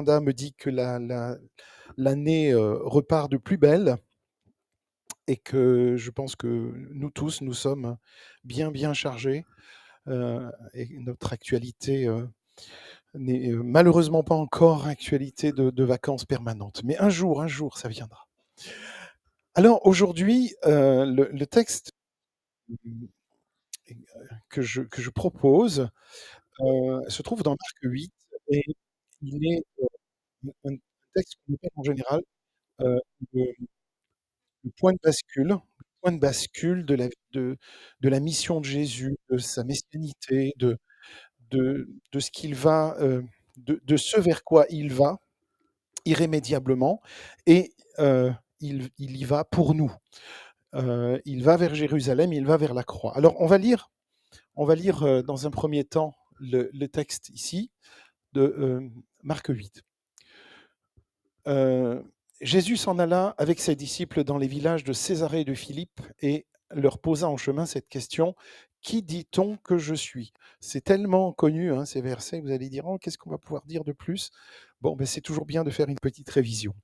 L'agenda me dit que l'année repart de plus belle et que je pense que nous tous, nous sommes bien, bien chargés et notre actualité n'est malheureusement pas encore actualité de vacances permanentes. Mais un jour, ça viendra. Alors aujourd'hui, le texte que je propose se trouve dans Marc 8 et il est un texte qu'on appelle en général le le point de bascule de la mission de Jésus, de sa messianité, de ce qu'il va, de ce vers quoi il va irrémédiablement et il y va pour nous. Il va vers Jérusalem, il va vers la croix. Alors on va lire, dans un premier temps le texte ici de, Marc 8. Heu, Jésus s'en alla avec ses disciples dans les villages de Césarée de Philippe et leur posa en chemin cette question: «Qui dit-on que je suis?» C'est tellement connu, hein, ces versets, vous allez dire: «Oh, qu'est-ce qu'on va pouvoir dire de plus?» Bon, ben, c'est toujours bien de faire une petite révision.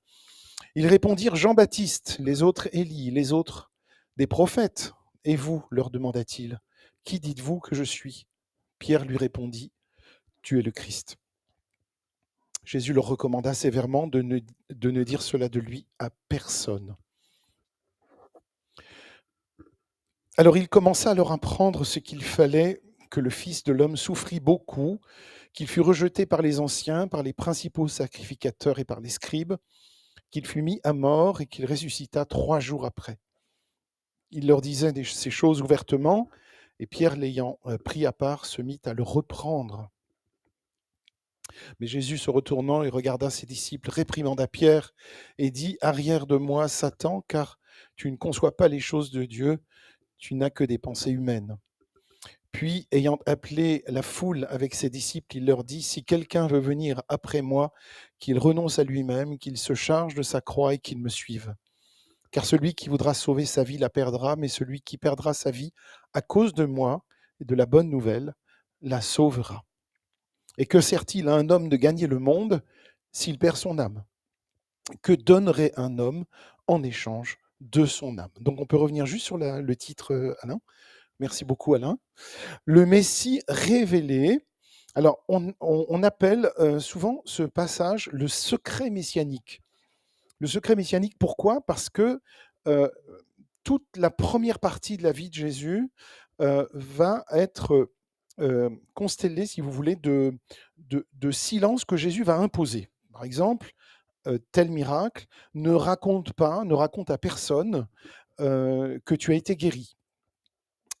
Ils répondirent: «Jean-Baptiste, les autres Élie, les autres des prophètes. Et vous?» leur demanda-t-il. «Qui dites-vous que je suis?» Pierre lui répondit: «Tu es le Christ». Jésus leur recommanda sévèrement de ne dire cela de lui à personne. Alors il commença à leur apprendre ce qu'il fallait que le Fils de l'homme souffrit beaucoup, qu'il fût rejeté par les anciens, par les principaux sacrificateurs et par les scribes, qu'il fût mis à mort et qu'il ressuscita 3 jours après. Il leur disait ces choses ouvertement, et Pierre, l'ayant pris à part, se mit à le reprendre. Mais Jésus, se retournant et regarda ses disciples, réprimanda Pierre et dit: Arrière de moi, Satan, car tu ne conçois pas les choses de Dieu, tu n'as que des pensées humaines. Puis, ayant appelé la foule avec ses disciples, il leur dit: Si quelqu'un veut venir après moi, qu'il renonce à lui-même, qu'il se charge de sa croix et qu'il me suive. Car celui qui voudra sauver sa vie la perdra, mais celui qui perdra sa vie à cause de moi et de la bonne nouvelle la sauvera. Et que sert-il à un homme de gagner le monde s'il perd son âme? Que donnerait un homme en échange de son âme? Donc on peut revenir juste sur le titre, Alain. Merci beaucoup, Alain. Le Messie révélé. Alors on appelle souvent ce passage le secret messianique. Le secret messianique, pourquoi? Parce que toute la première partie de la vie de Jésus va être constellée, si vous voulez, de silence que Jésus va imposer. Par exemple, tel miracle, ne raconte à personne que tu as été guéri.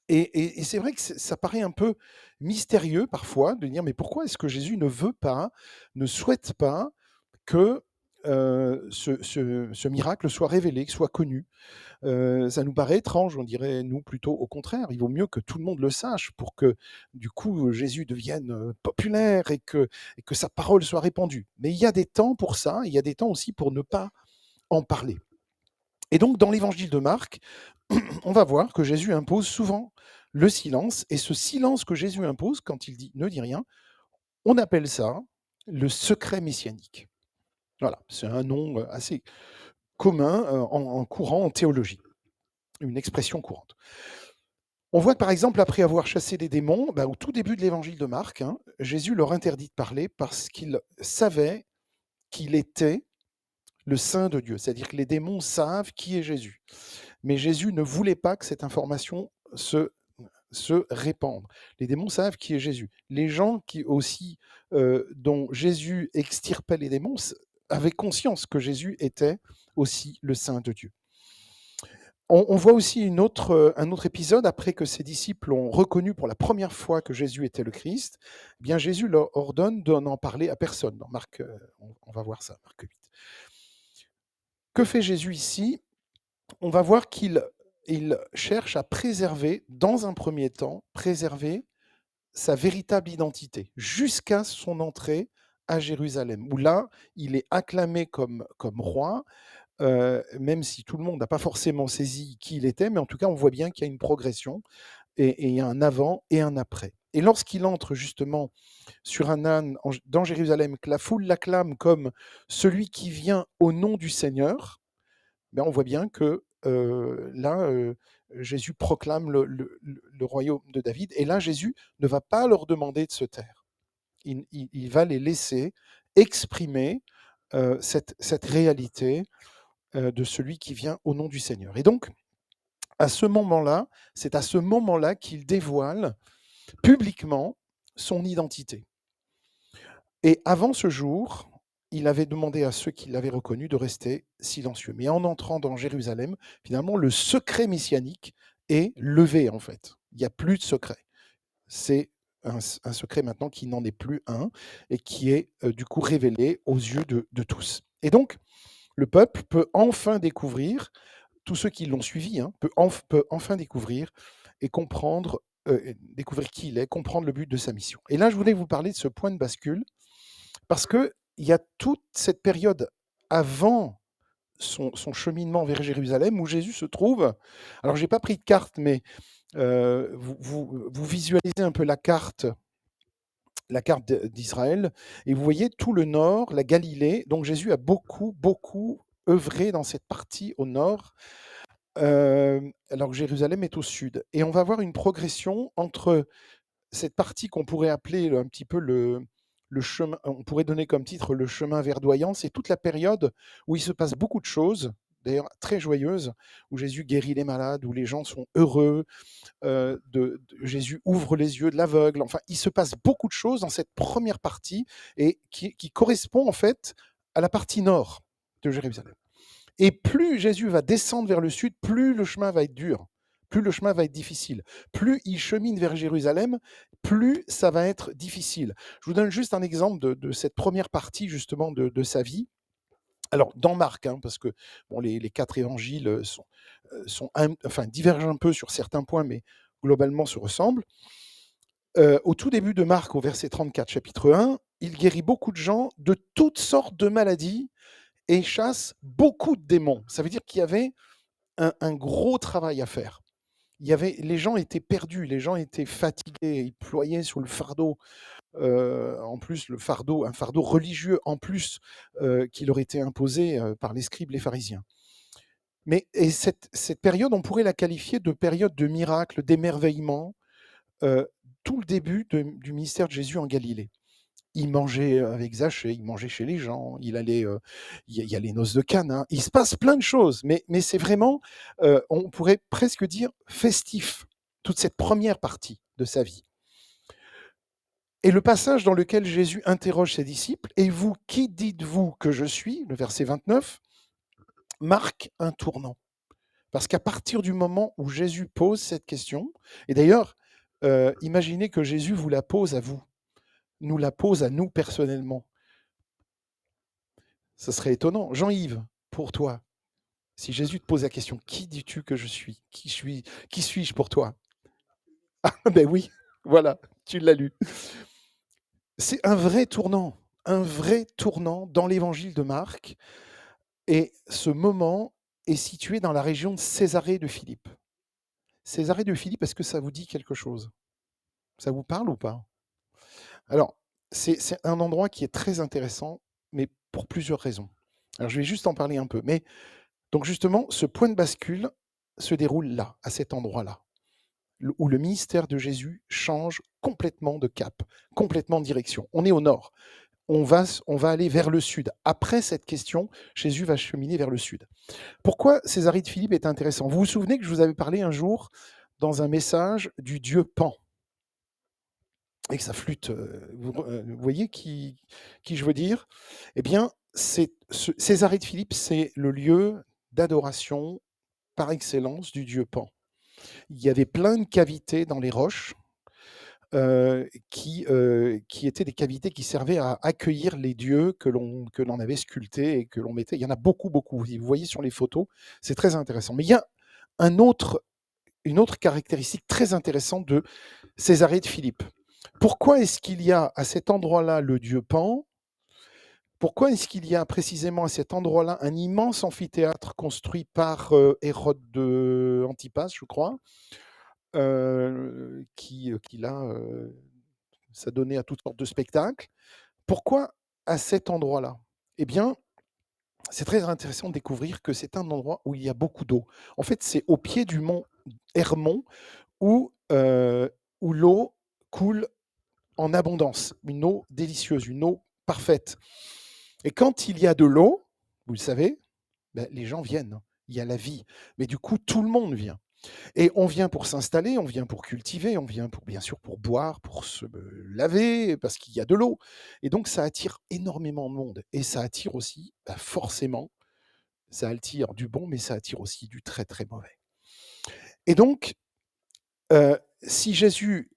Et c'est vrai que ça paraît un peu mystérieux parfois de dire mais pourquoi est-ce que Jésus ne veut pas, ne souhaite pas que ce miracle soit révélé, que soit connu. Ça nous paraît étrange, on dirait nous plutôt au contraire. Il vaut mieux que tout le monde le sache pour que du coup Jésus devienne populaire et que sa parole soit répandue. Mais il y a des temps pour ça, il y a des temps aussi pour ne pas en parler. Et donc dans l'évangile de Marc, on va voir que Jésus impose souvent le silence, et ce silence que Jésus impose quand il dit ne dis rien, on appelle ça le secret messianique. Voilà, c'est un nom assez commun en courant en théologie, une expression courante. On voit que par exemple, après avoir chassé les démons, au tout début de l'évangile de Marc, hein, Jésus leur interdit de parler parce qu'il savait qu'il était le Saint de Dieu. C'est-à-dire que les démons savent qui est Jésus. Mais Jésus ne voulait pas que cette information se répande. Les démons savent qui est Jésus. Les gens qui aussi, dont Jésus extirpait les démons, avaient conscience que Jésus était aussi le Saint de Dieu. On voit aussi un autre épisode, après que ses disciples ont reconnu pour la première fois que Jésus était le Christ, eh bien Jésus leur ordonne de n'en parler à personne. Dans Marc, on va voir ça, Marc 8. Que fait Jésus ici? On va voir qu'il cherche à préserver, dans un premier temps, préserver sa véritable identité, jusqu'à son entrée à Jérusalem, où là, il est acclamé comme roi, même si tout le monde n'a pas forcément saisi qui il était, mais en tout cas, on voit bien qu'il y a une progression et il y a un avant et un après. Et lorsqu'il entre justement sur un âne dans Jérusalem, que la foule l'acclame comme celui qui vient au nom du Seigneur, ben on voit bien que là, Jésus proclame le royaume de David. Et là, Jésus ne va pas leur demander de se taire. Il va les laisser exprimer cette réalité de celui qui vient au nom du Seigneur. Et donc, à ce moment-là, c'est à ce moment-là qu'il dévoile publiquement son identité. Et avant ce jour, il avait demandé à ceux qui l'avaient reconnu de rester silencieux. Mais en entrant dans Jérusalem, finalement, le secret messianique est levé, en fait. Il n'y a plus de secret. C'est un secret maintenant qui n'en est plus un et qui est du coup révélé aux yeux de tous. Et donc, le peuple peut enfin découvrir, tous ceux qui l'ont suivi, hein, peut enfin découvrir et comprendre, découvrir qui il est, comprendre le but de sa mission. Et là, je voulais vous parler de ce point de bascule, parce qu'il y a toute cette période avant son cheminement vers Jérusalem où Jésus se trouve. Alors, je n'ai pas pris de carte, mais vous visualisez un peu la carte d'Israël, et vous voyez tout le nord, la Galilée. Donc Jésus a beaucoup œuvré dans cette partie au nord, alors que Jérusalem est au sud. Et on va voir une progression entre cette partie qu'on pourrait appeler un petit peu le chemin, on pourrait donner comme titre le chemin verdoyant. C'est toute la période où il se passe beaucoup de choses, d'ailleurs très joyeuses, où Jésus guérit les malades, où les gens sont heureux, Jésus ouvre les yeux de l'aveugle. Enfin, il se passe beaucoup de choses dans cette première partie et qui correspond en fait à la partie nord de Jérusalem. Et plus Jésus va descendre vers le sud, plus le chemin va être dur, plus le chemin va être difficile. Plus il chemine vers Jérusalem, plus ça va être difficile. Je vous donne juste un exemple de cette première partie justement de sa vie. Alors, dans Marc, hein, parce que bon, les 4 évangiles enfin, divergent un peu sur certains points, mais globalement se ressemblent. Au tout début de Marc, au verset 34, chapitre 1, il guérit beaucoup de gens de toutes sortes de maladies et chasse beaucoup de démons. Ça veut dire qu'il y avait un gros travail à faire. Les gens étaient perdus, les gens étaient fatigués, ils ployaient sous le fardeau. En plus, un fardeau religieux en plus, qui leur était imposé par les scribes, les pharisiens. Et cette période, on pourrait la qualifier de période de miracle, d'émerveillement, tout le début du ministère de Jésus en Galilée. Il mangeait avec Zachée, il mangeait chez les gens, il allait, il y a les noces de Cana. Il se passe plein de choses, mais c'est vraiment, on pourrait presque dire festif, toute cette première partie de sa vie. Et le passage dans lequel Jésus interroge ses disciples, « Et vous, qui dites-vous que je suis ?» le verset 29, marque un tournant. Parce qu'à partir du moment où Jésus pose cette question, et d'ailleurs, imaginez que Jésus vous la pose à vous, nous la pose à nous personnellement. Ce serait étonnant. Jean-Yves, pour toi, si Jésus te pose la question, qui dis-tu que je suis? Qui suis-je pour toi? Ah ben oui, voilà, tu l'as lu. C'est un vrai tournant dans l'évangile de Marc. Et ce moment est situé dans la région de Césarée de Philippe. Césarée de Philippe, est-ce que ça vous dit quelque chose? Ça vous parle ou pas? Alors, c'est un endroit qui est très intéressant, mais pour plusieurs raisons. Alors, je vais juste en parler un peu. Mais donc justement, ce point de bascule se déroule là, à cet endroit-là, où le ministère de Jésus change complètement de cap, complètement de direction. On est au nord. On va aller vers le sud. Après cette question, Jésus va cheminer vers le sud. Pourquoi Césarée de Philippe est intéressant? Vous vous souvenez que je vous avais parlé un jour dans un message du dieu Pan avec sa flûte. Vous voyez qui je veux dire? Eh bien, Césarée de Philippe, c'est le lieu d'adoration par excellence du dieu Pan. Il y avait plein de cavités dans les roches qui étaient des cavités qui servaient à accueillir les dieux que l'on avait sculptés et que l'on mettait. Il y en a beaucoup. Vous voyez sur les photos, c'est très intéressant. Mais il y a une autre caractéristique très intéressante de Césarée de Philippe. Pourquoi est-ce qu'il y a à cet endroit-là le dieu Pan? Pourquoi est-ce qu'il y a précisément à cet endroit-là un immense amphithéâtre construit par Hérode de Antipas, je crois, qui là, ça donnait à toutes sortes de spectacles. Pourquoi à cet endroit-là? Eh bien, c'est très intéressant de découvrir que c'est un endroit où il y a beaucoup d'eau. En fait, c'est au pied du mont Hermon où l'eau coule en abondance, une eau délicieuse, une eau parfaite. Et quand il y a de l'eau, vous le savez, les gens viennent. Il y a la vie. Mais du coup, tout le monde vient. Et on vient pour s'installer, on vient pour cultiver, on vient pour, bien sûr, pour boire, pour se laver, parce qu'il y a de l'eau. Et donc, ça attire énormément de monde. Et ça attire aussi, forcément, ça attire du bon, mais ça attire aussi du très, très mauvais. Et donc, si Jésus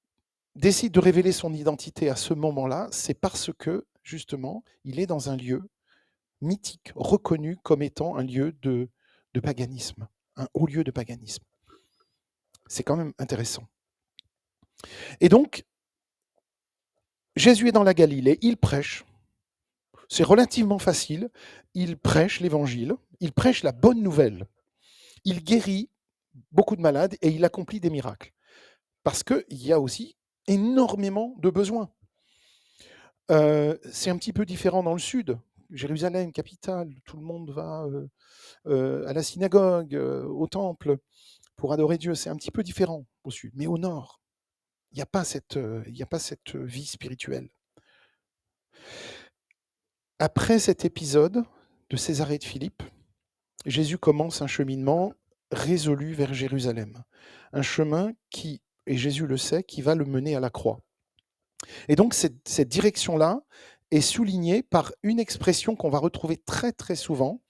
décide de révéler son identité à ce moment-là, c'est parce que, justement, il est dans un lieu mythique, reconnu comme étant un lieu de paganisme, un haut lieu de paganisme. C'est quand même intéressant. Et donc, Jésus est dans la Galilée, il prêche. C'est relativement facile. Il prêche l'évangile, il prêche la bonne nouvelle. Il guérit beaucoup de malades et il accomplit des miracles. Parce qu'il y a aussi énormément de besoins. C'est un petit peu différent dans le sud. Jérusalem, capitale, tout le monde va à la synagogue, au temple, pour adorer Dieu. C'est un petit peu différent au sud. Mais au nord, il n'y a pas cette vie spirituelle. Après cet épisode de Césarée de Philippe, Jésus commence un cheminement résolu vers Jérusalem. Un chemin qui, et Jésus le sait, qui va le mener à la croix. Et donc cette direction-là est soulignée par une expression qu'on va retrouver très très souvent,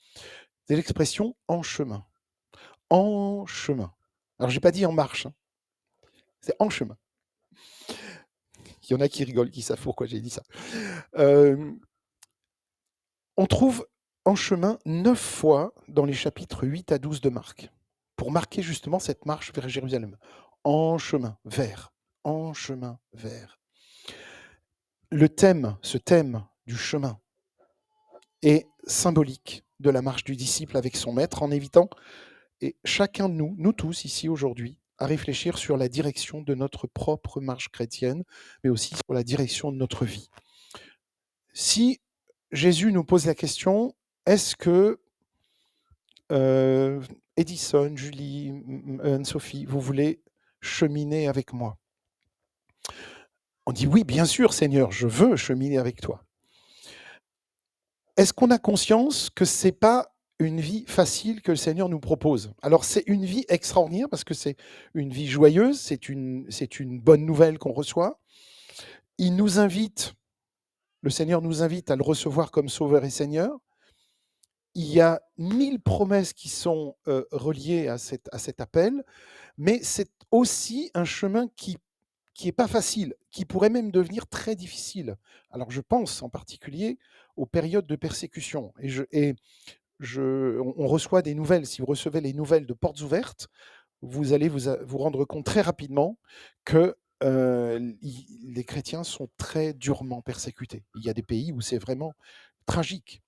c'est l'expression en chemin. En chemin. Alors, j'ai pas dit en marche, hein, c'est en chemin. Il y en a qui rigolent, qui savent pourquoi j'ai dit ça. On trouve en chemin 9 fois dans les chapitres 8 à 12 de Marc, pour marquer justement cette marche vers Jérusalem. En chemin, vers. En chemin, vers. Ce thème du chemin, est symbolique de la marche du disciple avec son maître, en évitant, et chacun de nous tous ici aujourd'hui, à réfléchir sur la direction de notre propre marche chrétienne, mais aussi sur la direction de notre vie. Si Jésus nous pose la question, est-ce que Edison, Julie, Anne-Sophie, vous voulez cheminer avec moi? On dit oui, bien sûr, Seigneur, je veux cheminer avec toi. Est-ce qu'on a conscience que ce n'est pas une vie facile que le Seigneur nous propose? Alors, c'est une vie extraordinaire parce que c'est une vie joyeuse, c'est une bonne nouvelle qu'on reçoit. Il nous invite, le Seigneur nous invite à le recevoir comme Sauveur et Seigneur. Il y a 1000 promesses qui sont reliées à cet appel, mais c'est aussi un chemin qui n'est pas facile, qui pourrait même devenir très difficile. Alors, je pense en particulier aux périodes de persécution. On reçoit des nouvelles. Si vous recevez les nouvelles de Portes Ouvertes, vous allez vous rendre compte très rapidement que les chrétiens sont très durement persécutés. Il y a des pays où c'est vraiment tragique.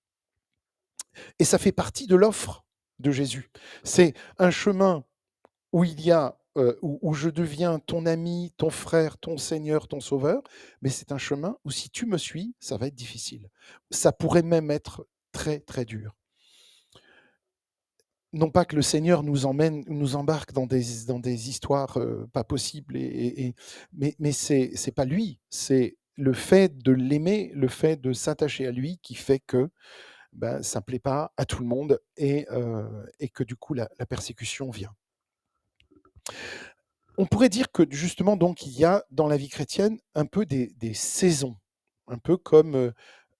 Et ça fait partie de l'offre de Jésus. C'est un chemin où il y a où je deviens ton ami, ton frère, ton Seigneur, ton Sauveur, mais c'est un chemin où si tu me suis, ça va être difficile. Ça pourrait même être très, très dur. Non pas que le Seigneur nous embarque dans des histoires pas possibles, mais c'est pas lui, c'est le fait de l'aimer, le fait de s'attacher à lui qui fait que ça ne plaît pas à tout le monde et que du coup la persécution vient. On pourrait dire que justement, donc, il y a dans la vie chrétienne un peu des saisons, un peu comme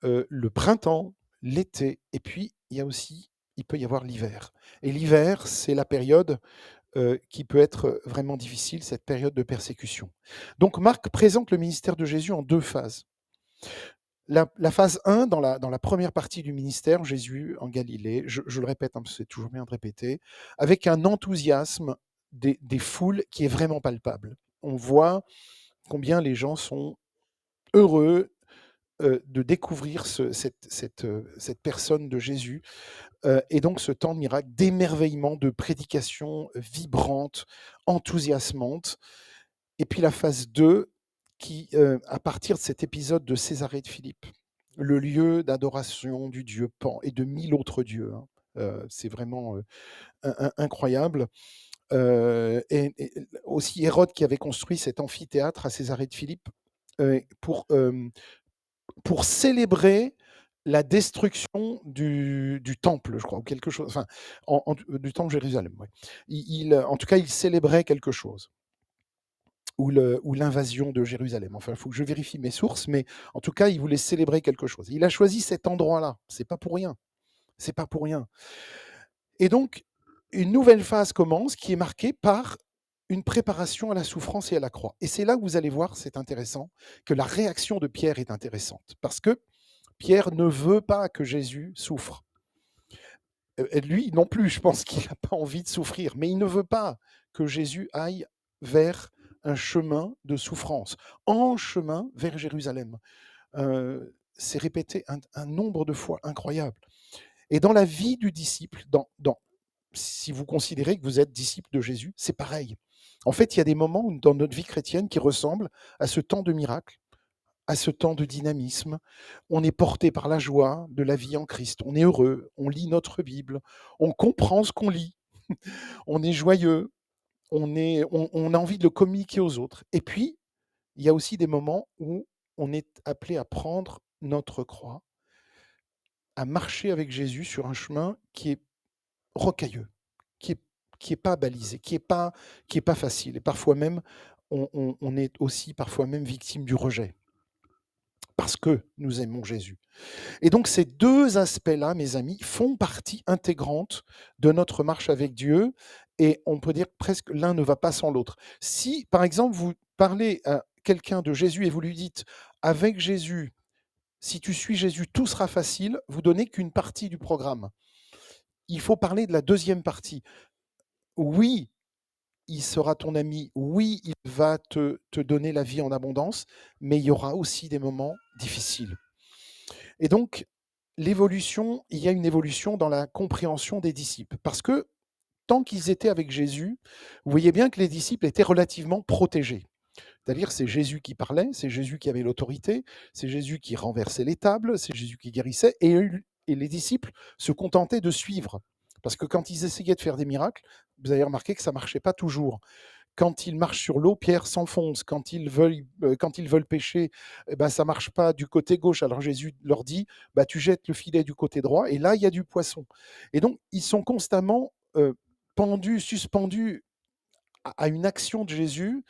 le printemps, l'été, et puis il peut y avoir l'hiver. Et l'hiver, c'est la période qui peut être vraiment difficile, cette période de persécution. Donc Marc présente le ministère de Jésus en 2 phases. La phase 1, dans la première partie du ministère, Jésus en Galilée, je le répète, hein, parce que c'est toujours bien de répéter, avec un enthousiasme des foules qui est vraiment palpable. On voit combien les gens sont heureux, de découvrir cette personne de Jésus, et donc ce temps de miracle, d'émerveillement, de prédication vibrante, enthousiasmante. Et puis la phase 2 qui, à partir de cet épisode de Césarée de Philippe, le lieu d'adoration du dieu Pan et de 1000 autres dieux, hein. C'est vraiment, incroyable. Et aussi Hérode qui avait construit cet amphithéâtre à Césarée de Philippe, pour, pour célébrer la destruction du temple, je crois, ou quelque chose, enfin, du temple de Jérusalem, ouais. En tout cas, il célébrait quelque chose, ou l'invasion de Jérusalem. Enfin, il faut que je vérifie mes sources, mais en tout cas, il voulait célébrer quelque chose. Il a choisi cet endroit-là. C'est pas pour rien. C'est pas pour rien. Et donc, une nouvelle phase commence qui est marquée par une préparation à la souffrance et à la croix. Et c'est là où vous allez voir, c'est intéressant, que la réaction de Pierre est intéressante. Parce que Pierre ne veut pas que Jésus souffre. Et lui non plus, je pense qu'il n'a pas envie de souffrir, mais il ne veut pas que Jésus aille vers un chemin de souffrance, en chemin vers Jérusalem. C'est répété un nombre de fois incroyable. Et dans la vie du disciple, si vous considérez que vous êtes disciple de Jésus, c'est pareil. En fait, il y a des moments dans notre vie chrétienne qui ressemblent à ce temps de miracle, à ce temps de dynamisme. On est porté par la joie de la vie en Christ. On est heureux, on lit notre Bible, on comprend ce qu'on lit, on est joyeux, on a envie de le communiquer aux autres. Et puis, il y a aussi des moments où on est appelé à prendre notre croix, à marcher avec Jésus sur un chemin qui est rocailleux, qui est, qui est pas balisé, qui est pas facile. Et parfois même, on est aussi parfois même victime du rejet, parce que nous aimons Jésus. Et donc ces deux aspects-là, mes amis, font partie intégrante de notre marche avec Dieu, et on peut dire presque l'un ne va pas sans l'autre. Si, par exemple, vous parlez à quelqu'un de Jésus et vous lui dites, avec Jésus, si tu suis Jésus, tout sera facile, vous donnez qu'une partie du programme. Il faut parler de la deuxième partie. Oui, il sera ton ami, oui, il va te donner la vie en abondance, mais il y aura aussi des moments difficiles. Et donc, l'évolution, il y a une évolution dans la compréhension des disciples. Parce que tant qu'ils étaient avec Jésus, vous voyez bien que les disciples étaient relativement protégés. C'est-à-dire, c'est Jésus qui parlait, c'est Jésus qui avait l'autorité, c'est Jésus qui renversait les tables, c'est Jésus qui guérissait, et les disciples se contentaient de suivre. Parce que quand ils essayaient de faire des miracles, vous avez remarqué que ça ne marchait pas toujours. Quand ils marchent sur l'eau, Pierre s'enfonce. Quand ils veulent pêcher, eh ben, ça ne marche pas du côté gauche. Alors Jésus leur dit, bah, tu jettes le filet du côté droit, et là, il y a du poisson. Et donc, ils sont constamment pendus, suspendus à une action de Jésus,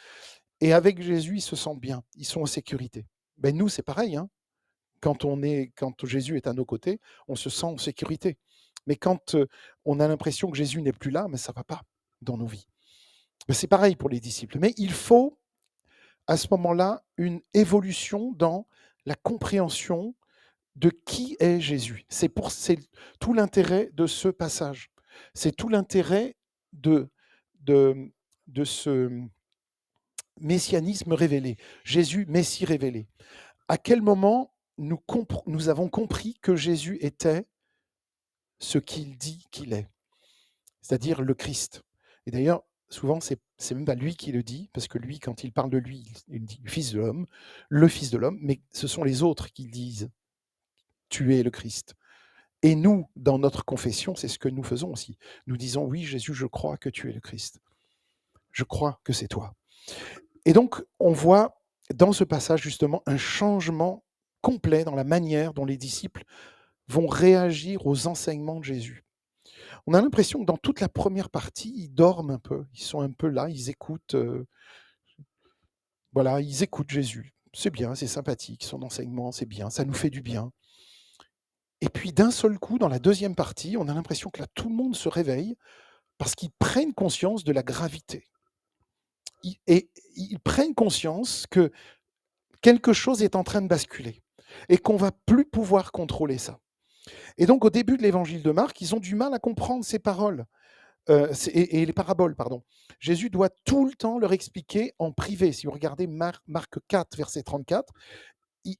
et avec Jésus, ils se sentent bien, ils sont en sécurité. Ben, nous, c'est pareil, hein. Quand Jésus est à nos côtés, on se sent en sécurité. Mais quand on a l'impression que Jésus n'est plus là, mais ça ne va pas dans nos vies. Ben, c'est pareil pour les disciples. Mais il faut, à ce moment-là, une évolution dans la compréhension de qui est Jésus. C'est tout l'intérêt de ce passage. C'est tout l'intérêt de, de, de ce messianisme révélé. Jésus, Messie révélé. À quel moment nous avons compris que Jésus était ce qu'il dit qu'il est, c'est-à-dire le Christ. Et d'ailleurs, souvent, c'est même pas lui qui le dit, parce que lui, quand il parle de lui, il dit Fils de l'homme, le Fils de l'homme, mais ce sont les autres qui disent tu es le Christ. Et nous, dans notre confession, c'est ce que nous faisons aussi. Nous disons oui, Jésus, je crois que tu es le Christ. Je crois que c'est toi. Et donc, on voit dans ce passage justement un changement complet dans la manière dont les disciples vont réagir aux enseignements de Jésus. On a l'impression que dans toute la première partie, ils dorment un peu, ils sont un peu là, ils écoutent, voilà, ils écoutent Jésus. C'est bien, c'est sympathique, son enseignement, c'est bien, ça nous fait du bien. Et puis d'un seul coup, dans la deuxième partie, on a l'impression que là, tout le monde se réveille parce qu'ils prennent conscience de la gravité. Et ils prennent conscience que quelque chose est en train de basculer et qu'on va plus pouvoir contrôler ça. Et donc, au début de l'évangile de Marc, ils ont du mal à comprendre ces paroles, et les paraboles, pardon. Jésus doit tout le temps leur expliquer en privé. Si vous regardez Marc 4, verset 34, il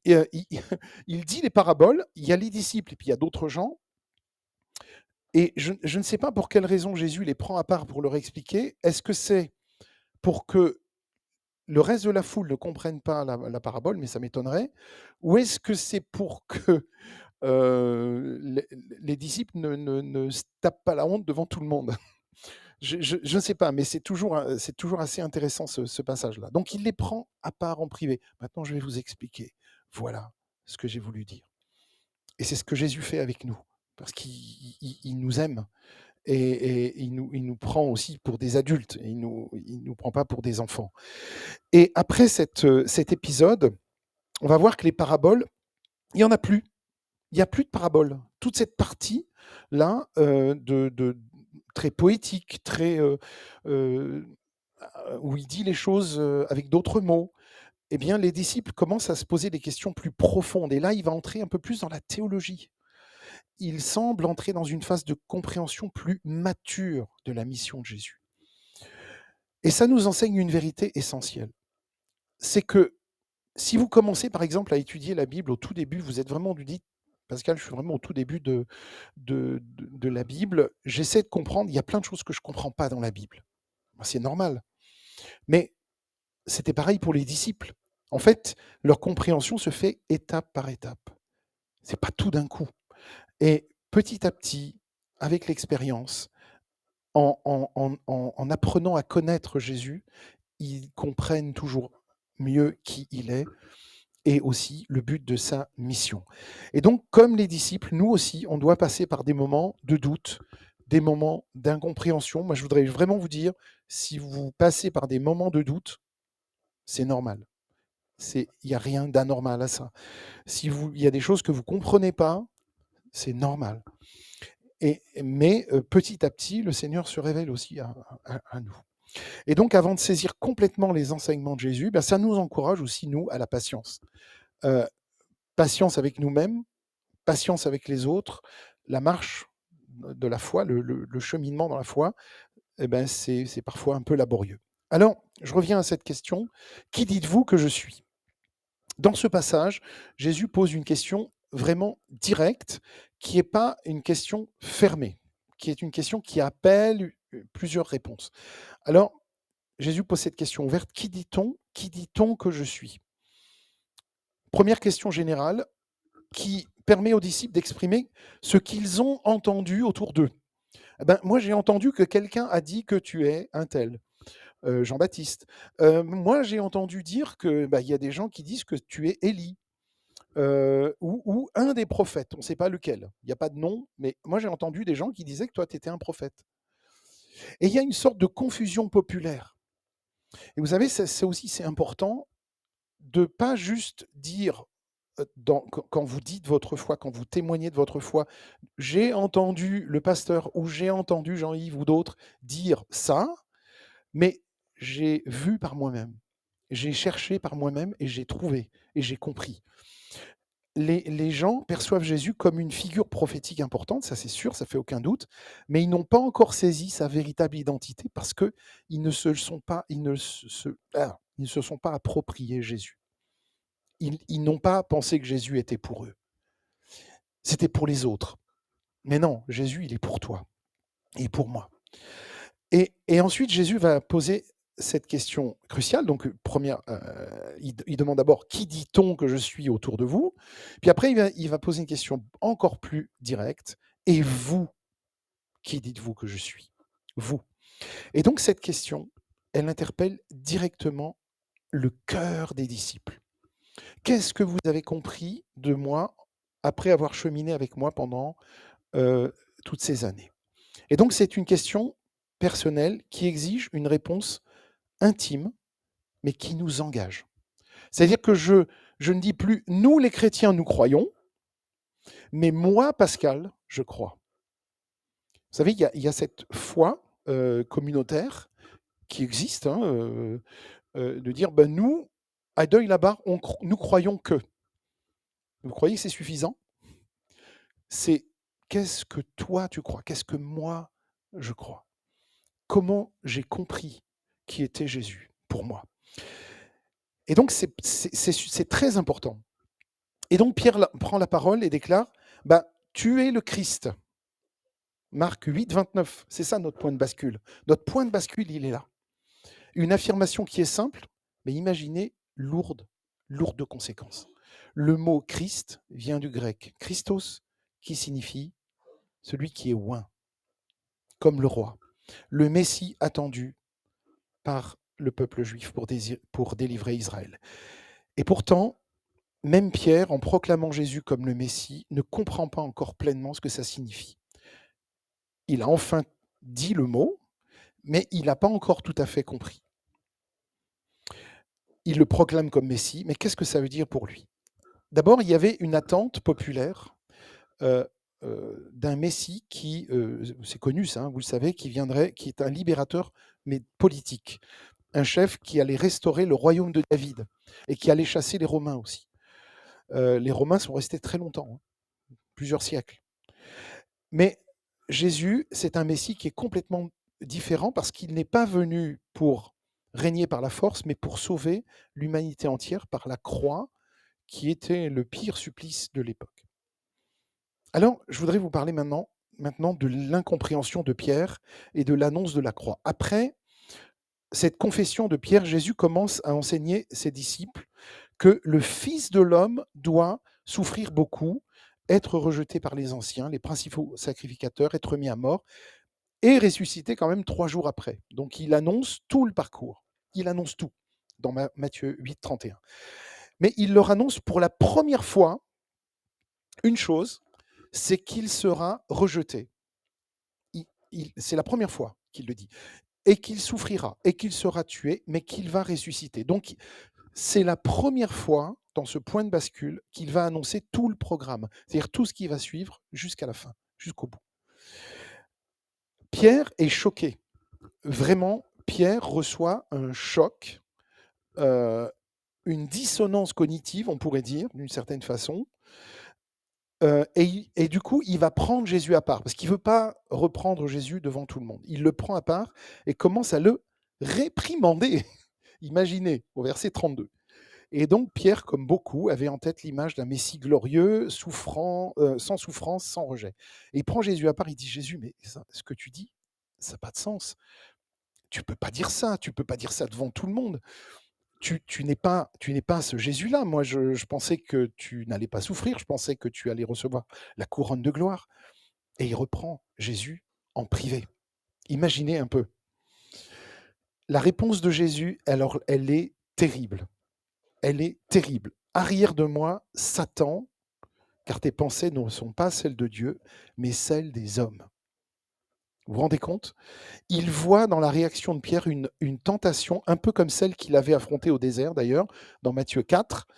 il dit les paraboles, il y a les disciples et puis il y a d'autres gens et je ne sais pas pour quelle raison Jésus les prend à part pour leur expliquer. Est-ce que c'est pour que le reste de la foule ne comprenne pas la parabole, mais ça m'étonnerait, ou est-ce que c'est pour que, les disciples ne se tapent pas la honte devant tout le monde? Je ne sais pas, mais c'est toujours assez intéressant ce passage-là. Donc il les prend à part en privé. Maintenant je vais vous expliquer. Voilà ce que j'ai voulu dire et c'est ce que Jésus fait avec nous, parce qu'il nous aime et il nous prend aussi pour des adultes, il nous prend pas pour des enfants et après cet épisode, on va voir que les paraboles, il y en a plus. Il y a plus de paraboles. Toute cette partie-là, de très poétique, très, heu, où il dit les choses, avec d'autres mots, eh bien, les disciples commencent à se poser des questions plus profondes et là, il va entrer un peu plus dans la théologie. Il semble entrer dans une phase de compréhension plus mature de la mission de Jésus et ça nous enseigne une vérité essentielle. C'est que si vous commencez, par exemple, à étudier la Bible au tout début, vous êtes vraiment vous dites: «Pascal, je suis vraiment au tout début de la Bible, j'essaie de comprendre, il y a plein de choses que je ne comprends pas dans la Bible». Bah, c'est normal, mais c'était pareil pour les disciples. En fait, leur compréhension se fait étape par étape. C'est pas tout d'un coup et petit à petit, avec l'expérience, en apprenant à connaître Jésus, ils comprennent toujours mieux qui il est et aussi le but de sa mission. Et donc, comme les disciples, nous aussi, on doit passer par des moments de doute, des moments d'incompréhension. Moi, je voudrais vraiment vous dire, si vous passez par des moments de doute, c'est normal. Il n'y a rien d'anormal à ça. Il y a des choses que vous ne comprenez pas, c'est normal. Mais petit à petit, le Seigneur se révèle aussi à nous. Et donc, avant de saisir complètement les enseignements de Jésus, ben, ça nous encourage aussi, nous, à la patience. Euh, Patience avec nous-mêmes, patience avec les autres, la marche de la foi, le cheminement dans la foi, eh ben, c'est parfois un peu laborieux. Alors, je reviens à cette question. Qui dites-vous que je suis? Dans ce passage, Jésus pose une question vraiment directe, qui n'est pas une question fermée, qui est une question qui appelle plusieurs réponses. Alors, Jésus pose cette question ouverte. Qui dit-on que je suis? Première question générale, qui permet aux disciples d'exprimer ce qu'ils ont entendu autour d'eux. Eh ben, moi, j'ai entendu que quelqu'un a dit que tu es un tel, Jean-Baptiste. Moi, j'ai entendu dire que bah, il y a des gens qui disent que tu es Élie, ou un des prophètes. On ne sait pas lequel. Il n'y a pas de nom, mais moi, j'ai entendu des gens qui disaient que toi, tu étais un prophète. Et il y a une sorte de confusion populaire. Et vous savez, c'est important de pas juste dire quand vous dites votre foi, quand vous témoignez de votre foi, j'ai entendu le pasteur ou j'ai entendu Jean-Yves ou d'autres dire ça, mais j'ai vu par moi-même. J'ai cherché par moi-même et j'ai trouvé et j'ai compris. Les gens perçoivent Jésus comme une figure prophétique importante, ça c'est sûr, ça fait aucun doute, mais ils n'ont pas encore saisi sa véritable identité parce que ils ne se sont pas appropriés Jésus. Ils n'ont pas pensé que Jésus était pour eux. C'était pour les autres. Mais non, Jésus, il est pour toi et pour moi. Et ensuite, Jésus va poser cette question cruciale. Donc, il demande d'abord qui dit-on que je suis autour de vous. Puis après, il va poser une question encore plus directe. Et vous, qui dites-vous que je suis? Vous. Et donc, cette question, elle interpelle directement le cœur des disciples. Qu'est-ce que vous avez compris de moi après avoir cheminé avec moi pendant toutes ces années? Et donc, c'est une question personnelle qui exige une réponse intime, mais qui nous engage. C'est-à-dire que je ne dis plus nous les chrétiens, nous croyons, mais moi, Pascal, je crois. Vous savez, il y a cette foi communautaire qui existe, hein, de dire ben, nous, à Deuil-la-Barre, nous croyons que. Vous croyez que c'est suffisant? C'est qu'est-ce que toi tu crois? Qu'est-ce que moi je crois? Comment j'ai compris qui était Jésus pour moi? Et donc, c'est très important. Et donc Pierre prend la parole et déclare, tu es le Christ. Marc 8, 29, c'est ça notre point de bascule. Notre point de bascule, il est là. Une affirmation qui est simple, mais imaginez lourde de conséquences. Le mot Christ vient du grec Christos, qui signifie celui qui est oint, comme le roi, le Messie attendu par le peuple juif pour délivrer Israël. Et pourtant, même Pierre, en proclamant Jésus comme le Messie, ne comprend pas encore pleinement ce que ça signifie. Il a enfin dit le mot, mais il n'a pas encore tout à fait compris. Il le proclame comme Messie, mais qu'est-ce que ça veut dire pour lui? D'abord, il y avait une attente populaire d'un Messie qui, c'est connu ça, hein, vous le savez, qui est un libérateur, mais politique. Un chef qui allait restaurer le royaume de David et qui allait chasser les Romains aussi. Les Romains sont restés très longtemps, hein, plusieurs siècles. Mais Jésus, c'est un Messie qui est complètement différent parce qu'il n'est pas venu pour régner par la force, mais pour sauver l'humanité entière par la croix, qui était le pire supplice de l'époque. Alors, je voudrais vous parler maintenant de l'incompréhension de Pierre et de l'annonce de la croix. Après cette confession de Pierre, Jésus commence à enseigner ses disciples que le Fils de l'homme doit souffrir beaucoup, être rejeté par les anciens, les principaux sacrificateurs, être mis à mort et ressusciter quand même 3 jours après. Donc il annonce tout le parcours. Il annonce tout dans Matthieu 8, 31. Mais il leur annonce pour la première fois une chose, c'est qu'il sera rejeté. C'est la première fois qu'il le dit. Et qu'il souffrira, et qu'il sera tué, mais qu'il va ressusciter. Donc, c'est la première fois, dans ce point de bascule, qu'il va annoncer tout le programme, c'est-à-dire tout ce qui va suivre jusqu'à la fin, jusqu'au bout. Pierre est choqué. Vraiment, Pierre reçoit un choc, une dissonance cognitive, on pourrait dire, d'une certaine façon. Et du coup, il va prendre Jésus à part, parce qu'il ne veut pas reprendre Jésus devant tout le monde. Il le prend à part et commence à le réprimander. Imaginez, au verset 32. Et donc Pierre, comme beaucoup, avait en tête l'image d'un Messie glorieux, souffrant, sans souffrance, sans rejet. Et il prend Jésus à part, il dit: «Jésus, mais ça, ce que tu dis, ça n'a pas de sens. Tu peux pas dire ça, tu peux pas dire ça devant tout le monde. Tu n'es pas ce Jésus-là. Moi, je pensais que tu n'allais pas souffrir, je pensais que tu allais recevoir la couronne de gloire». Et il reprend Jésus en privé. Imaginez un peu. La réponse de Jésus, alors, elle est terrible. Elle est terrible. Arrière de moi, Satan, car tes pensées ne sont pas celles de Dieu, mais celles des hommes. Vous vous rendez compte? Il voit dans la réaction de Pierre une tentation, un peu comme celle qu'il avait affrontée au désert d'ailleurs, dans Matthieu 4,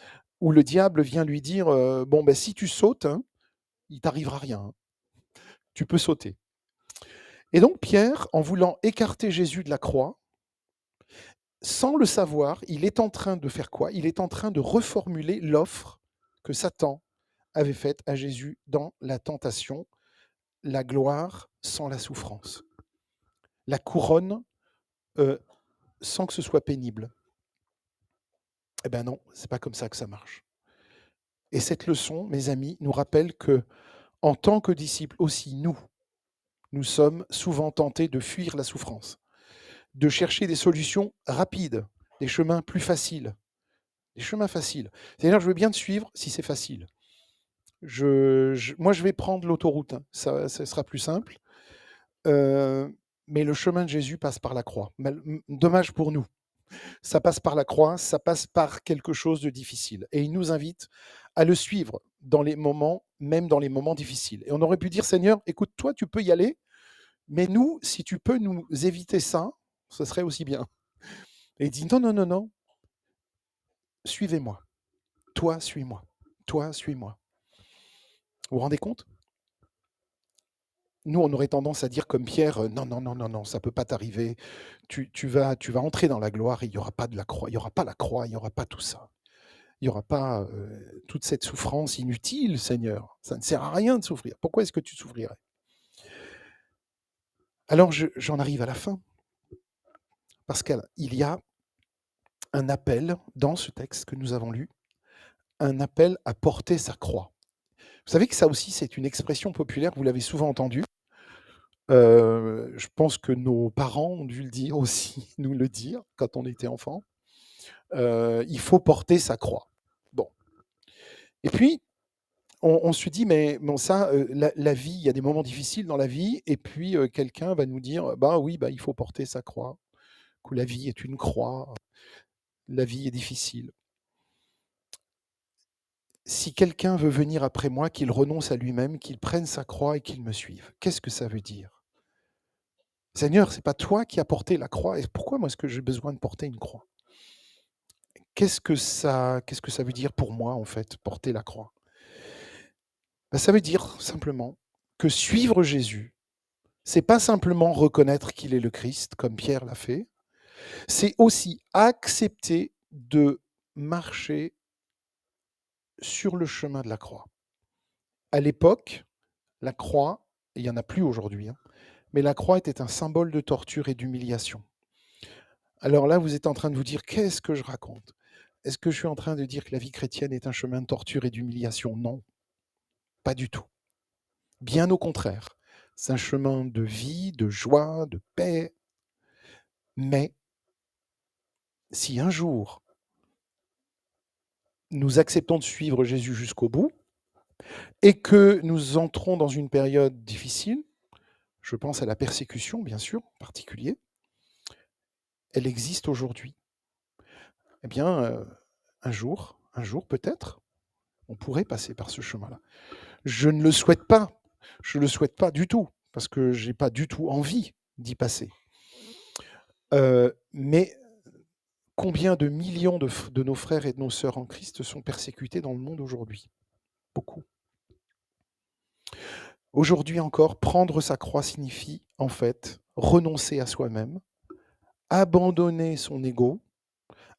où le diable vient lui dire si tu sautes, hein, il t'arrivera rien. Hein. Tu peux sauter. Et donc Pierre, en voulant écarter Jésus de la croix, sans le savoir, il est en train de faire quoi? Il est en train de reformuler l'offre que Satan avait faite à Jésus dans la tentation, la gloire sans la souffrance, la couronne sans que ce soit pénible. Eh bien non, c'est pas comme ça que ça marche. Et cette leçon, mes amis, nous rappelle que, en tant que disciples aussi, nous sommes souvent tentés de fuir la souffrance, de chercher des solutions rapides, des chemins plus faciles, des chemins faciles. C'est-à-dire, je veux bien te suivre si c'est facile. Moi, je vais prendre l'autoroute, hein. Ça sera plus simple. Mais le chemin de Jésus passe par la croix. Dommage pour nous. Ça passe par la croix, ça passe par quelque chose de difficile. Et il nous invite à le suivre dans les moments, même dans les moments difficiles. Et on aurait pu dire, Seigneur, écoute, toi, tu peux y aller, mais nous, si tu peux nous éviter ça, ce serait aussi bien. Et il dit, non, non, non, non, suivez-moi. Toi, suis-moi. Toi, suis-moi. Vous vous rendez compte? Nous, on aurait tendance à dire comme Pierre, non, non, non, non, non, ça ne peut pas t'arriver. Tu vas entrer dans la gloire et il n'y aura pas de la croix. Il n'y aura pas la croix, il n'y aura pas tout ça. Il n'y aura pas toute cette souffrance inutile, Seigneur. Ça ne sert à rien de souffrir. Pourquoi est-ce que tu souffrirais? Alors, j'en arrive à la fin. Parce qu'il y a un appel dans ce texte que nous avons lu un appel à porter sa croix. Vous savez que ça aussi, c'est une expression populaire, vous l'avez souvent entendue. Je pense que nos parents ont dû le dire aussi, nous le dire quand on était enfant. Il faut porter sa croix. Bon. Et puis, on se dit, mais bon, ça, la vie, il y a des moments difficiles dans la vie, et puis quelqu'un va nous dire, bah oui, bah, il faut porter sa croix, que la vie est une croix, la vie est difficile. Si quelqu'un veut venir après moi, qu'il renonce à lui-même, qu'il prenne sa croix et qu'il me suive. Qu'est-ce que ça veut dire? Seigneur, c'est pas toi qui as porté la croix, et pourquoi moi est-ce que j'ai besoin de porter une croix? Qu'est-ce que ça veut dire pour moi, en fait, porter la croix? Bah, ça veut dire simplement que suivre Jésus, c'est pas simplement reconnaître qu'il est le Christ, comme Pierre l'a fait, c'est aussi accepter de marcher sur le chemin de la croix. À l'époque, la croix, il y en a plus aujourd'hui, hein, mais la croix était un symbole de torture et d'humiliation. Alors là, vous êtes en train de vous dire: «Qu'est-ce que je raconte? Est-ce que je suis en train de dire que la vie chrétienne est un chemin de torture et d'humiliation?» Non, pas du tout. Bien au contraire. C'est un chemin de vie, de joie, de paix. Mais si un jour, nous acceptons de suivre Jésus jusqu'au bout et que nous entrons dans une période difficile, je pense à la persécution, bien sûr, en particulier, elle existe aujourd'hui. Eh bien, un jour peut-être, on pourrait passer par ce chemin-là. Je ne le souhaite pas, je ne le souhaite pas du tout, parce que je n'ai pas du tout envie d'y passer. Mais combien de millions de nos frères et de nos sœurs en Christ sont persécutés dans le monde aujourd'hui? Beaucoup. Aujourd'hui encore, prendre sa croix signifie, en fait, renoncer à soi-même, abandonner son ego,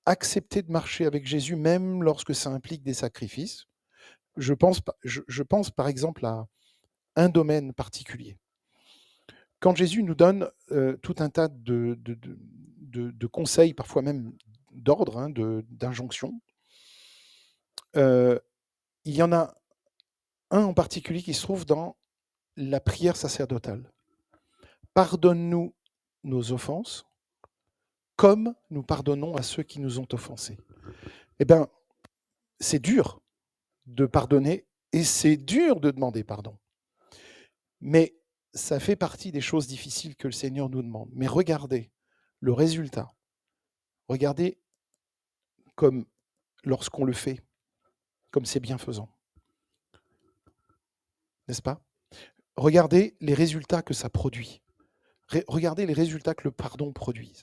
accepter de marcher avec Jésus même lorsque ça implique des sacrifices. Je pense par exemple à un domaine particulier. Quand Jésus nous donne, tout un tas de conseils, parfois même d'ordres, hein, d'injonctions, il y en a un en particulier qui se trouve dans la prière sacerdotale. Pardonne-nous nos offenses, comme nous pardonnons à ceux qui nous ont offensés. Eh bien, c'est dur de pardonner et c'est dur de demander pardon. Mais ça fait partie des choses difficiles que le Seigneur nous demande. Mais regardez le résultat. Regardez comme lorsqu'on le fait, comme c'est bienfaisant. N'est-ce pas? Regardez les résultats que ça produit. Regardez les résultats que le pardon produit.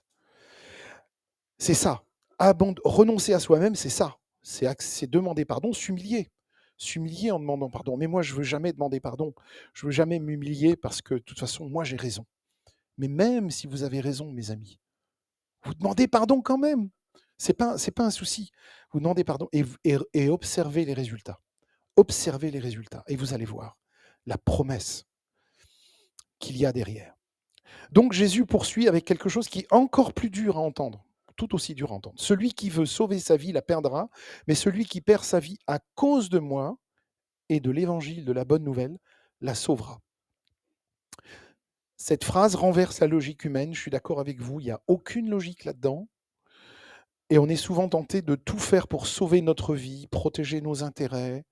C'est ça. Renoncer à soi-même, c'est ça. C'est demander pardon, s'humilier. S'humilier en demandant pardon. Mais moi, je ne veux jamais demander pardon. Je ne veux jamais m'humilier parce que de toute façon, moi, j'ai raison. Mais même si vous avez raison, mes amis, vous demandez pardon quand même. C'est pas un souci. Vous demandez pardon et observez les résultats. Observez les résultats et vous allez voir la promesse qu'il y a derrière. Donc Jésus poursuit avec quelque chose qui est encore plus dur à entendre, tout aussi dur à entendre. Celui qui veut sauver sa vie la perdra, mais celui qui perd sa vie à cause de moi et de l'évangile de la bonne nouvelle la sauvera. Cette phrase renverse la logique humaine, je suis d'accord avec vous, il n'y a aucune logique là-dedans. Et on est souvent tenté de tout faire pour sauver notre vie, protéger nos intérêts,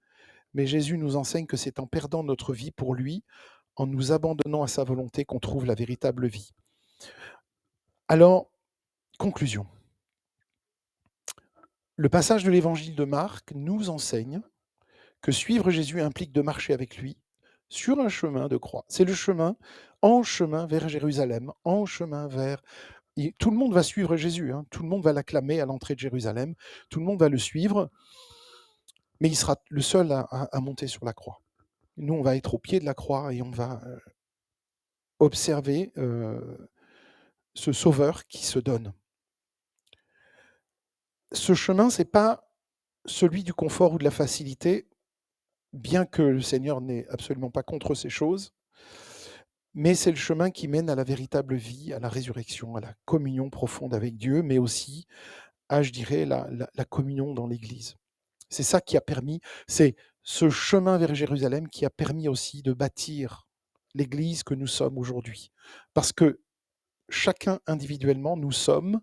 mais Jésus nous enseigne que c'est en perdant notre vie pour lui, en nous abandonnant à sa volonté, qu'on trouve la véritable vie. Alors, conclusion. Le passage de l'évangile de Marc nous enseigne que suivre Jésus implique de marcher avec lui sur un chemin de croix. C'est le chemin, en chemin vers Jérusalem, en chemin vers... Tout le monde va suivre Jésus, hein, tout le monde va l'acclamer à l'entrée de Jérusalem, tout le monde va le suivre, mais il sera le seul à monter sur la croix. Nous, on va être au pied de la croix et on va observer ce sauveur qui se donne. Ce chemin, ce n'est pas celui du confort ou de la facilité, bien que le Seigneur n'est absolument pas contre ces choses, mais c'est le chemin qui mène à la véritable vie, à la résurrection, à la communion profonde avec Dieu, mais aussi à, je dirais, la communion dans l'Église. C'est ça qui a permis, c'est ce chemin vers Jérusalem qui a permis aussi de bâtir l'Église que nous sommes aujourd'hui. Parce que chacun individuellement, nous sommes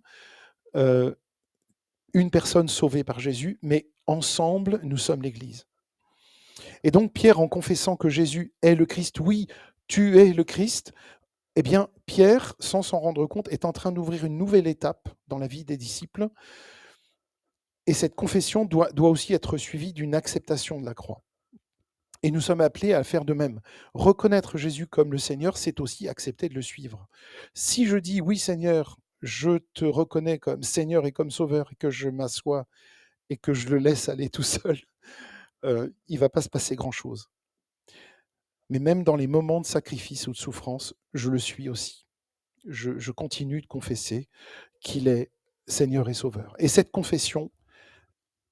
une personne sauvée par Jésus, mais ensemble, nous sommes l'Église. Et donc Pierre, en confessant que Jésus est le Christ, oui, tu es le Christ, eh bien Pierre, sans s'en rendre compte, est en train d'ouvrir une nouvelle étape dans la vie des disciples. Et cette confession doit aussi être suivie d'une acceptation de la croix. Et nous sommes appelés à faire de même. Reconnaître Jésus comme le Seigneur, c'est aussi accepter de le suivre. Si je dis oui Seigneur, je te reconnais comme Seigneur et comme Sauveur, et que je m'assois et que je le laisse aller tout seul, il ne va pas se passer grand-chose. Mais même dans les moments de sacrifice ou de souffrance, je le suis aussi. Je continue de confesser qu'il est Seigneur et Sauveur. Et cette confession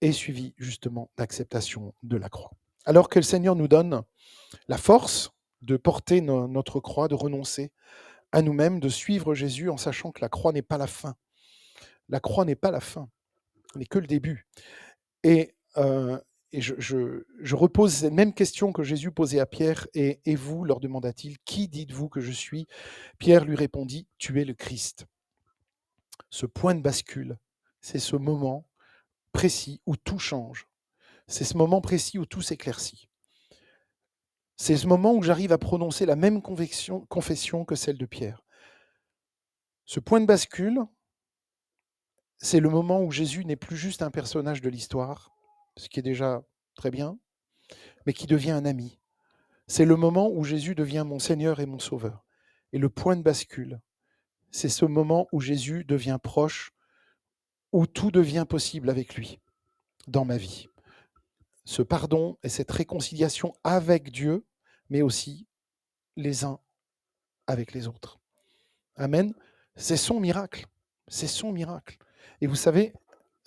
est suivie justement d'acceptation de la croix. Alors que le Seigneur nous donne la force de porter notre croix, de renoncer à nous-mêmes, de suivre Jésus en sachant que la croix n'est pas la fin. La croix n'est pas la fin, elle n'est que le début. Et, je repose cette même question que Jésus posait à Pierre. Et vous, leur demanda-t-il, qui dites-vous que je suis? Pierre lui répondit, tu es le Christ. Ce point de bascule, c'est ce moment précis où tout change. C'est ce moment précis où tout s'éclaircit. C'est ce moment où j'arrive à prononcer la même confession que celle de Pierre. Ce point de bascule, c'est le moment où Jésus n'est plus juste un personnage de l'histoire, ce qui est déjà très bien, mais qui devient un ami. C'est le moment où Jésus devient mon Seigneur et mon Sauveur. Et le point de bascule, c'est ce moment où Jésus devient proche, où tout devient possible avec lui dans ma vie. Ce pardon et cette réconciliation avec Dieu, mais aussi les uns avec les autres. Amen. C'est son miracle. C'est son miracle. Et vous savez,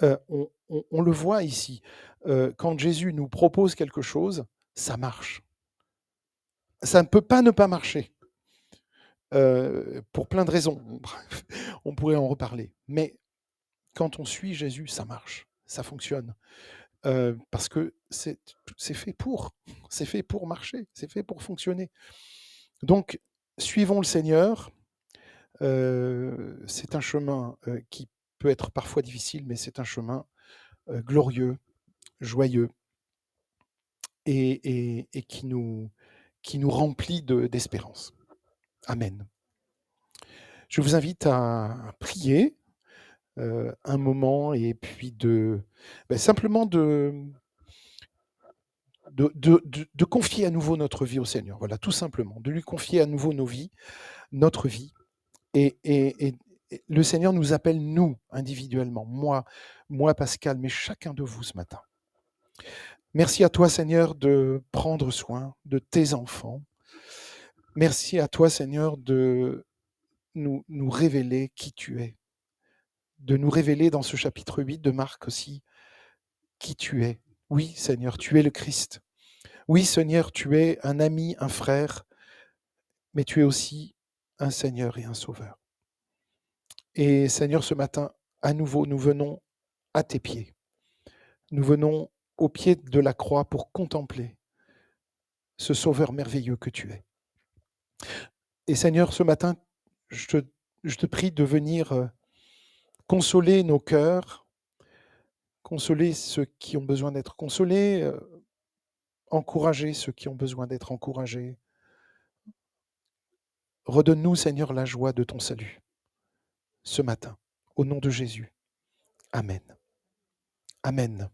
on le voit ici. Quand Jésus nous propose quelque chose, ça marche. Ça ne peut pas ne pas marcher. Pour plein de raisons. Bref, on pourrait en reparler. Mais quand on suit Jésus, ça marche. Ça fonctionne. Parce que c'est fait pour. C'est fait pour marcher. C'est fait pour fonctionner. Donc, suivons le Seigneur. C'est un chemin qui peut être parfois difficile, mais c'est un chemin glorieux, joyeux et qui nous remplit d'espérance. Amen. Je vous invite à prier un moment et puis simplement de confier à nouveau notre vie au Seigneur. Voilà, tout simplement, de lui confier à nouveau notre vie. Et le Seigneur nous appelle, nous, individuellement, moi Pascal, mais chacun de vous ce matin. Merci à toi, Seigneur, de prendre soin de tes enfants. Merci à toi, Seigneur, de nous révéler qui tu es, de nous révéler dans ce chapitre 8 de Marc aussi qui tu es. Oui, Seigneur, tu es le Christ. Oui, Seigneur, tu es un ami, un frère, mais tu es aussi un Seigneur et un Sauveur. Et Seigneur, ce matin, à nouveau, nous venons à tes pieds. Nous venons au pied de la croix pour contempler ce Sauveur merveilleux que tu es. Et Seigneur, ce matin, je te prie de venir consoler nos cœurs, consoler ceux qui ont besoin d'être consolés, encourager ceux qui ont besoin d'être encouragés. Redonne-nous, Seigneur, la joie de ton salut ce matin, au nom de Jésus. Amen. Amen.